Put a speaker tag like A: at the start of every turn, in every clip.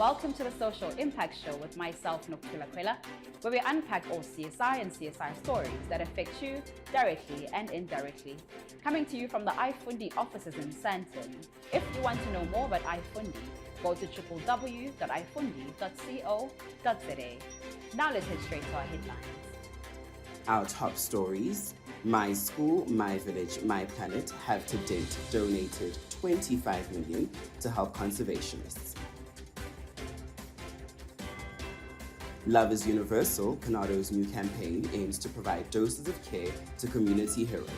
A: Welcome to the Social Impact Show with myself, Khwela, where we unpack all CSI and CSI stories that affect you directly and indirectly. Coming to you from the iFundi offices in Sandton. If you want to know more about iFundi, go to www.ifundi.co.za. Now let's head straight to our headlines.
B: Our top stories: My School, My Village, My Planet have to date donated 25 million to help conservationists. Love is Universal, Panado's new campaign aims to provide doses of care to community heroes.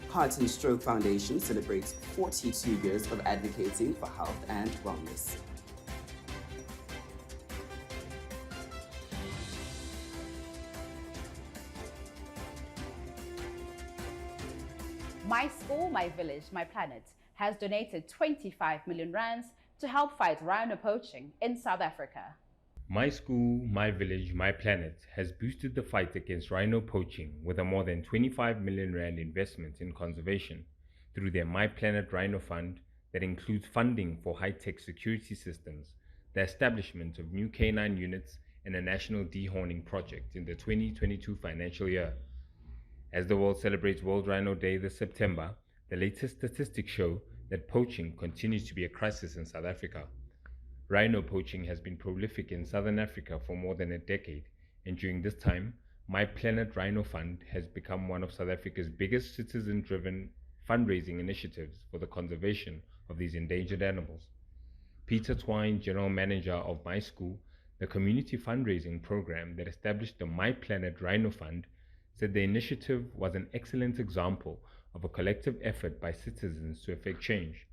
B: Heart and Stroke Foundation celebrates 42 years of advocating for health and wellness.
A: My School, My Village, My Planet has donated 25 million rands to help fight rhino poaching in South Africa.
C: My School, My Village, My Planet has boosted the fight against rhino poaching with a more than 25 million rand investment in conservation through their My Planet Rhino Fund that includes funding for high-tech security systems, the establishment of new canine units, and a national dehorning project in the 2022 financial year. As the world celebrates World Rhino Day this September, the latest statistics show that poaching continues to be a crisis in South Africa. Rhino poaching has been prolific in Southern Africa for more than a decade, and during this time, My Planet Rhino Fund has become one of South Africa's biggest citizen-driven fundraising initiatives for the conservation of these endangered animals. Peter Twine, General Manager of My School, the community fundraising program that established the My Planet Rhino Fund, said the initiative was an excellent example of a collective effort by citizens to effect change.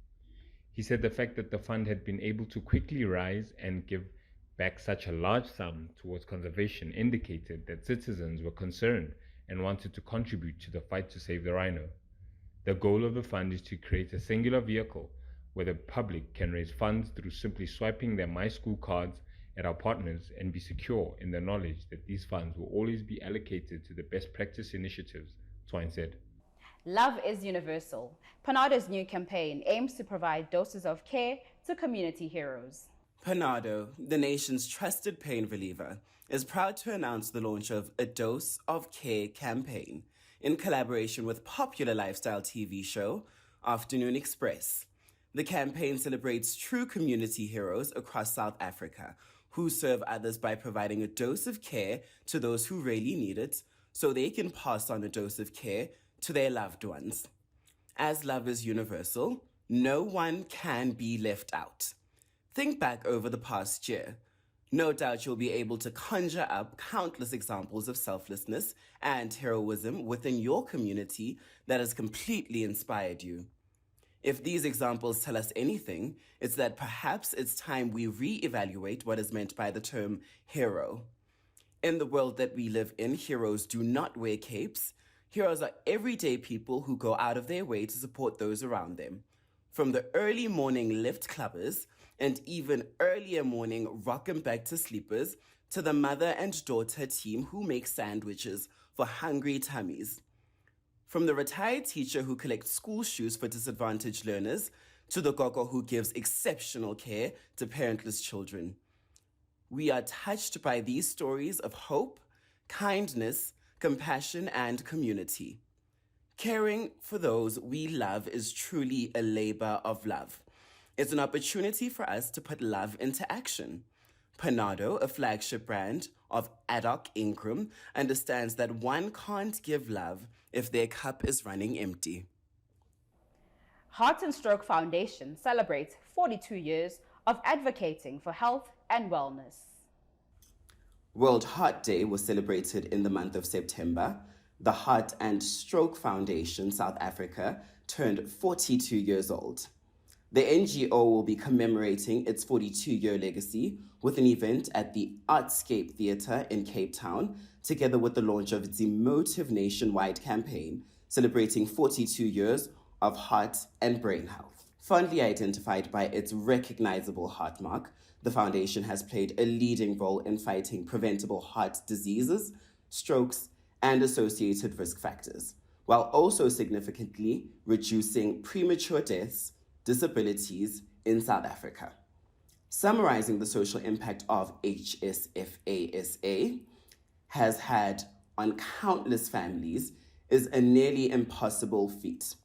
C: He said the fact that the fund had been able to quickly rise and give back such a large sum towards conservation indicated that citizens were concerned and wanted to contribute to the fight to save the rhino. The goal of the fund is to create a singular vehicle where the public can raise funds through simply swiping their My School cards at our partners and be secure in the knowledge that these funds will always be allocated to the best practice initiatives, Twine said.
A: Love is Universal. Panado's new campaign aims to provide doses of care to community heroes.
B: Panado, the nation's trusted pain reliever, is proud to announce the launch of a Dose of Care campaign in collaboration with popular lifestyle TV show Afternoon Express. The campaign celebrates true community heroes across South Africa who serve others by providing a dose of care to those who really need it so they can pass on a dose of care to their loved ones. As love is universal, no one can be left out. Think back over the past year. No doubt you'll be able to conjure up countless examples of selflessness and heroism within your community that has completely inspired you. If these examples tell us anything, it's that perhaps it's time we re-evaluate what is meant by the term hero. In the world that we live in, heroes do not wear capes. Heroes are everyday people who go out of their way to support those around them. From the early morning lift clubbers and even earlier morning rock 'em back to sleepers to the mother and daughter team who make sandwiches for hungry tummies. From the retired teacher who collects school shoes for disadvantaged learners to the gogo who gives exceptional care to parentless children. We are touched by these stories of hope, kindness, compassion, and community. Caring for those we love is truly a labor of love. It's an opportunity for us to put love into action. Panado, a flagship brand of Addock Ingram, understands that one can't give love if their cup is running empty.
A: Heart and Stroke Foundation celebrates 42 years of advocating for health and wellness.
B: World Heart Day was celebrated in the month of September. The Heart and Stroke Foundation South Africa turned 42 years old. The NGO will be commemorating its 42-year legacy with an event at the Artscape Theatre in Cape Town, together with the launch of its emotive nationwide campaign celebrating 42 years of heart and brain health. Fondly identified by its recognizable heart mark, the foundation has played a leading role in fighting preventable heart diseases, strokes, and associated risk factors, while also significantly reducing premature deaths disabilities in South Africa. Summarizing the social impact of HSFASA has had on countless families is a nearly impossible feat,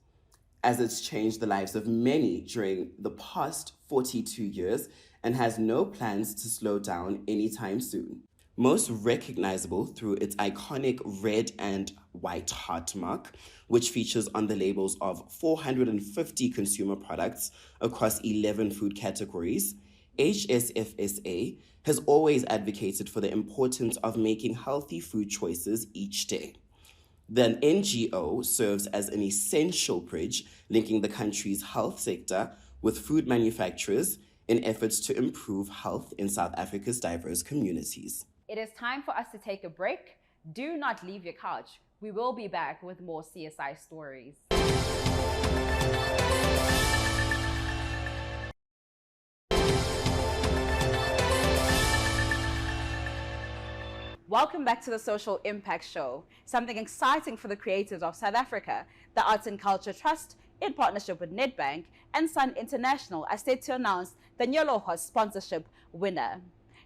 B: as it's changed the lives of many during the past 42 years and has no plans to slow down anytime soon. Most recognizable through its iconic red and white heart mark, which features on the labels of 450 consumer products across 11 food categories, HSFSA has always advocated for the importance of making healthy food choices each day. The NGO serves as an essential bridge linking the country's health sector with food manufacturers in efforts to improve health in South Africa's diverse communities.
A: It is time for us to take a break. Do not leave your couch. We will be back with more CSI stories. Welcome back to the Social Impact Show. Something exciting for the creatives of South Africa. The Arts and Culture Trust, in partnership with Nedbank and Sun International, are set to announce the Nyoloha sponsorship winner.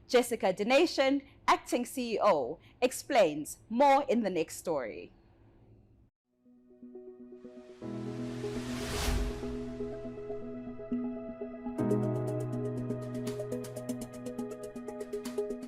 A: Jessica Donation, acting CEO, explains more in the next story.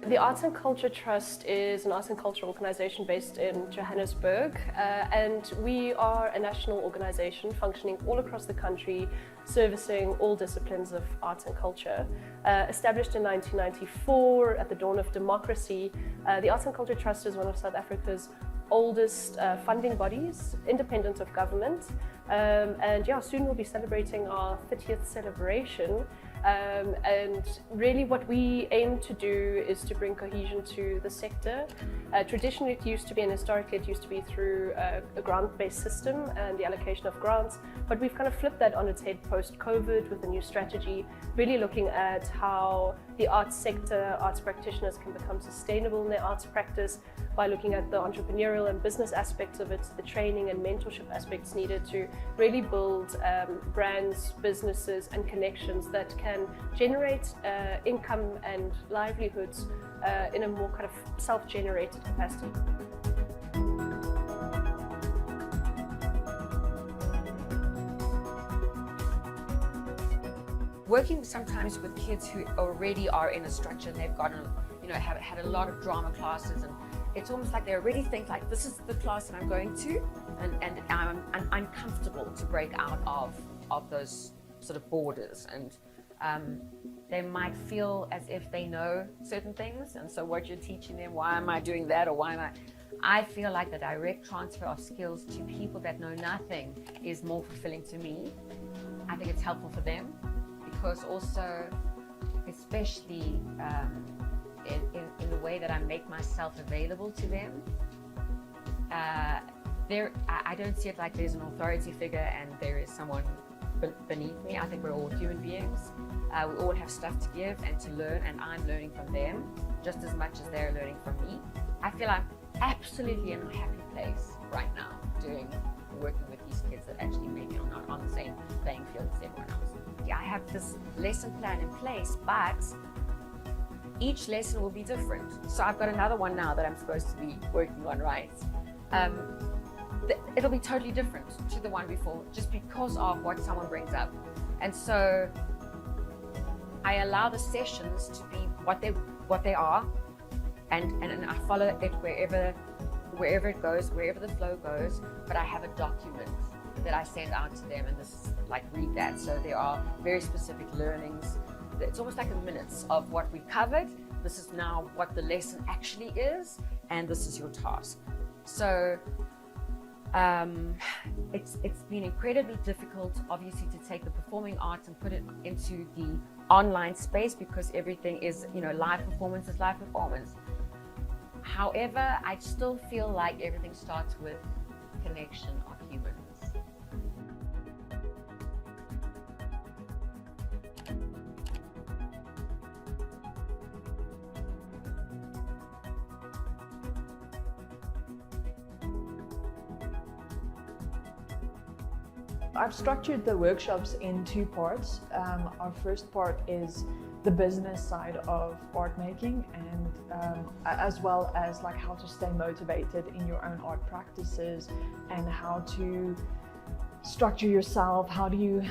D: The Arts and Culture Trust is an arts and culture organisation based in Johannesburg, and we are a national organisation functioning all across the country, servicing all disciplines of arts and culture. Established in 1994 at the dawn of democracy, the Arts and Culture Trust is one of South Africa's oldest funding bodies, independent of government, and yeah, soon we'll be celebrating our 30th celebration. And really what we aim to do is to bring cohesion to the sector. Traditionally it used to be, and historically it used to be through a grant-based system and the allocation of grants, but we've kind of flipped that on its head post-COVID with a new strategy, really looking at how the arts sector, arts practitioners can become sustainable in their arts practice by looking at the entrepreneurial and business aspects of it, the training and mentorship aspects needed to really build brands, businesses and connections that can generate income and livelihoods in a more kind of self-generated capacity.
E: Working sometimes with kids who already are in a structure and they've gotten, have had a lot of drama classes, and it's almost like they already think like, this is the class that I'm going to, and I'm uncomfortable to break out of those sort of borders, and they might feel as if they know certain things, and so what you're teaching them, why am I doing that, or why am I feel like the direct transfer of skills to people that know nothing is more fulfilling to me. I think it's helpful for them, because also, especially in the way that I make myself available to them, I don't see it like there's an authority figure and there is someone beneath me. I think we're all human beings. We all have stuff to give and to learn, and I'm learning from them just as much as they're learning from me. I feel I'm absolutely in a happy place right now working with these kids that actually maybe are not on the same playing field as everyone else. Yeah, I have this lesson plan in place, but each lesson will be different. So I've got another one now that I'm supposed to be working on, right? It'll be totally different to the one before, just because of what someone brings up. And so I allow the sessions to be what they are, and I follow it wherever it goes, wherever the flow goes, but I have a document that I send out to them, and this is like, read that. So there are very specific learnings. It's almost like a minutes of what we covered. This is now what the lesson actually is, and this is your task. So it's been incredibly difficult, obviously, to take the performing arts and put it into the online space, because everything is, live performance is live performance. However, I still feel like everything starts with connection of humans.
F: I've structured the workshops in two parts. Our first part is the business side of art making, and as well as like how to stay motivated in your own art practices and how to structure yourself. How do you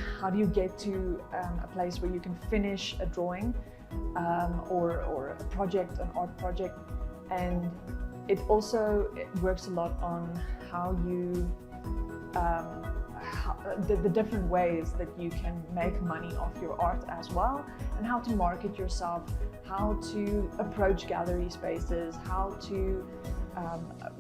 F: get to a place where you can finish a drawing or a project, an art project. And it also works a lot on how you the different ways that you can make money off your art as well, and how to market yourself, how to approach gallery spaces, how to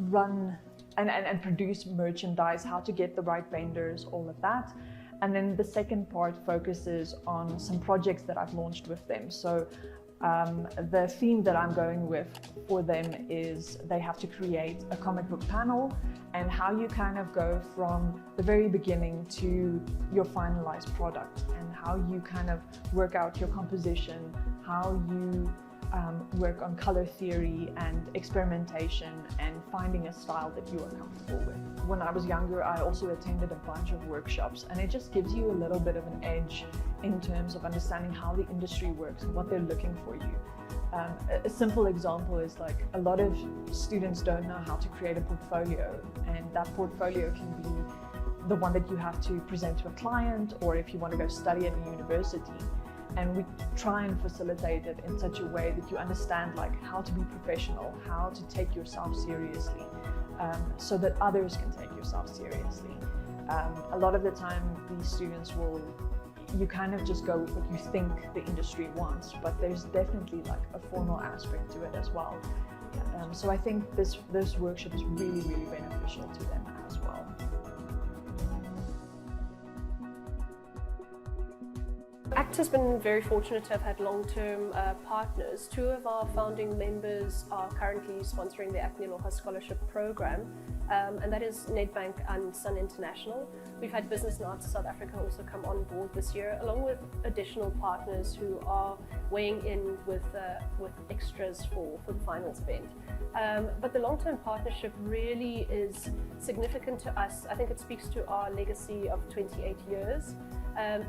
F: run and produce merchandise, how to get the right vendors, all of that. And then the second part focuses on some projects that I've launched with them. So the theme that I'm going with for them is they have to create a comic book panel, and how you kind of go from the very beginning to your finalized product, and how you kind of work out your composition, how you work on color theory and experimentation and finding a style that you are comfortable with. When I was younger, I also attended a bunch of workshops, and it just gives you a little bit of an edge in terms of understanding how the industry works and what they're looking for you. A simple example is like a lot of students don't know how to create a portfolio, and that portfolio can be the one that you have to present to a client, or if you want to go study at a university. And we try and facilitate it in such a way that you understand like how to be professional, how to take yourself seriously, so that others can take yourself seriously. A lot of the time these students you kind of just go with what you think the industry wants, but there's definitely like a formal aspect to it as well. So I think this workshop is really, really beneficial to them as well.
D: ACT has been very fortunate to have had long-term partners. Two of our founding members are currently sponsoring the ACT Nyoloha Scholarship Program, and that is Nedbank and Sun International. We've had Business and Arts South Africa also come on board this year, along with additional partners who are weighing in with extras for the finals event. But the long-term partnership really is significant to us. I think it speaks to our legacy of 28 years.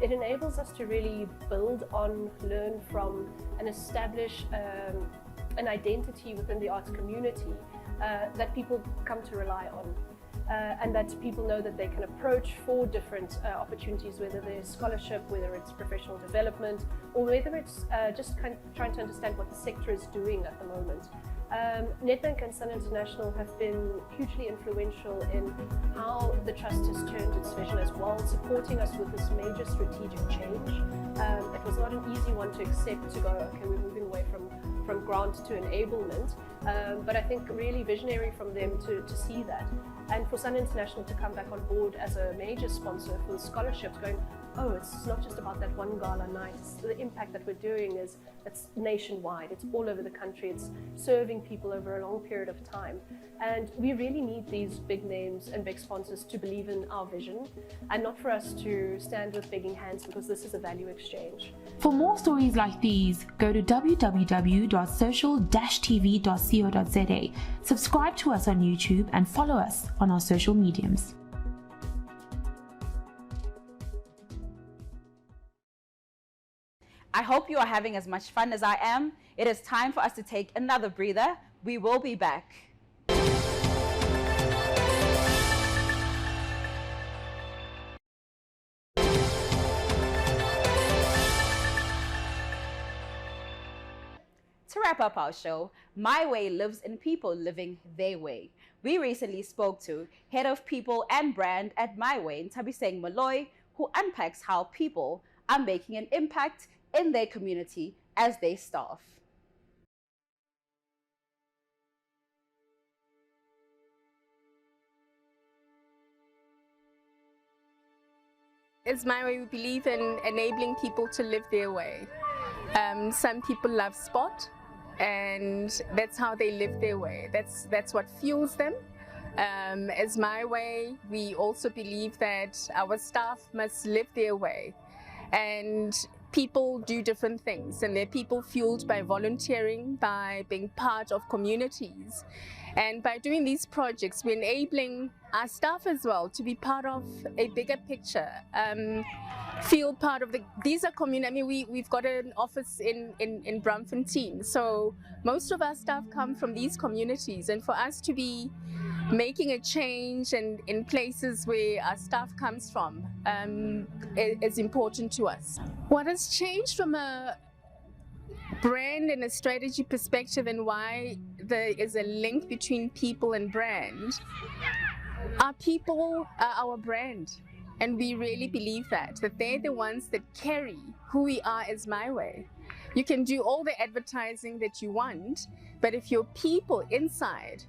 D: It enables us to really build on, learn from, and establish an identity within the arts community that people come to rely on. And that people know that they can approach for different opportunities, whether there's scholarship, whether it's professional development, or whether it's just kind of trying to understand what the sector is doing at the moment. Nedbank and Sun International have been hugely influential in how the Trust has turned its vision as well, supporting us with this major strategic change. It was not an easy one to accept, to go, okay, we're moving away from grant to enablement, but I think really visionary from them to see that. And for Sun International to come back on board as a major sponsor for the scholarships, going, oh, it's not just about that one gala night. The impact that we're doing it's nationwide. It's all over the country. It's serving people over a long period of time. And we really need these big names and big sponsors to believe in our vision, and not for us to stand with begging hands, because this is a value exchange.
G: For more stories like these, go to www.social-tv.co.za, subscribe to us on YouTube, and follow us on our social mediums.
A: I hope you are having as much fun as I am. It is time for us to take another breather. We will be back. To wrap up our show, MiWay lives in people living their way. We recently spoke to Head of People and Brand at MiWay, Nthabiseng Moloi, who unpacks how people are making an impact in their community as they staff.
H: As MiWay, we believe in enabling people to live their way. Some people love sport, and that's how they live their way. That's what fuels them. As MiWay, we also believe that our staff must live their way. And people do different things, and they're people fueled by volunteering, by being part of communities. And by doing these projects, we're enabling our staff as well to be part of a bigger picture, feel part of these are community. I mean, we've got an office in Braamfontein, so most of our staff come from these communities, and for us to be making a change and in places where our staff comes from is important to us. What has changed from a brand and a strategy perspective, and why there is a link between people and brand? Our people are our brand, and we really believe that they're the ones that carry who we are as MiWay. You can do all the advertising that you want, but if your people inside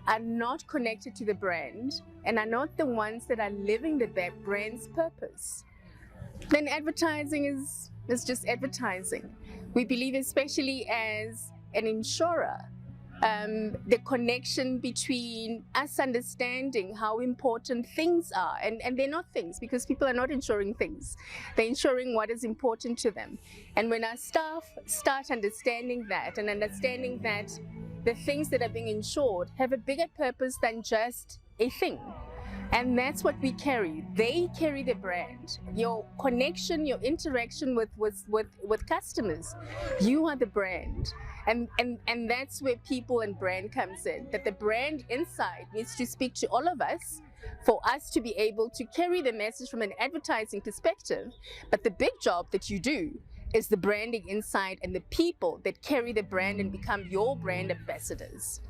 H: are not connected to the brand and are not the ones that are living the brand's purpose, then advertising is just advertising. We believe, especially as an insurer, the connection between us understanding how important things are, and they're not things, because people are not insuring things, they're insuring what is important to them. And when our staff start understanding that, and understanding that the things that are being insured have a bigger purpose than just a thing, and that's what we carry. They carry the brand. Your connection, your interaction with customers, you are the brand. And that's where people and brand comes in, that the brand inside needs to speak to all of us for us to be able to carry the message from an advertising perspective. But the big job that you do is the branding inside, and the people that carry the brand and become your brand ambassadors.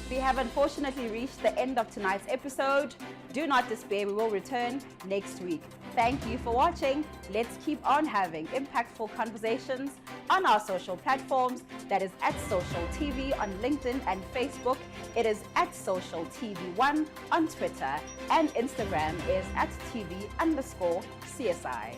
A: We have unfortunately reached the end of tonight's episode. Do not despair, we will return next week. Thank you for watching. Let's keep on having impactful conversations on our social platforms. That is at Social TV on LinkedIn and Facebook. It is at Social TV1 on Twitter, and Instagram is at TV_CSI.